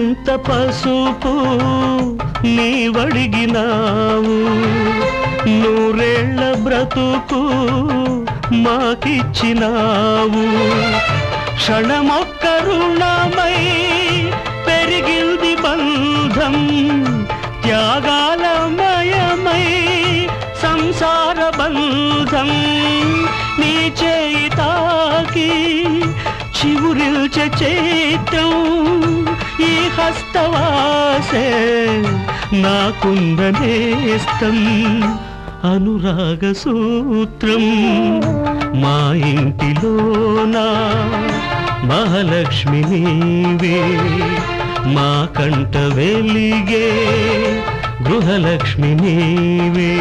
కొండంత పసుపు నీవడిగినావు నూరేళ్ల బ్రతుకు మాకిచ్చినావు క్షణమొక్క రుణమై పెరిగింది బంధం త్యాగాలమయమై సంసార బంధం నీ చేయి తాకి చివురిల్చే చైత్రం ఈ హస్తవాసే నాకుందనేస్తం అనురాగ సూత్రం మా ఇంటిలోనా మహాలక్ష్మి నీవే మా కంట వెలిగే గృహలక్ష్మి నీవే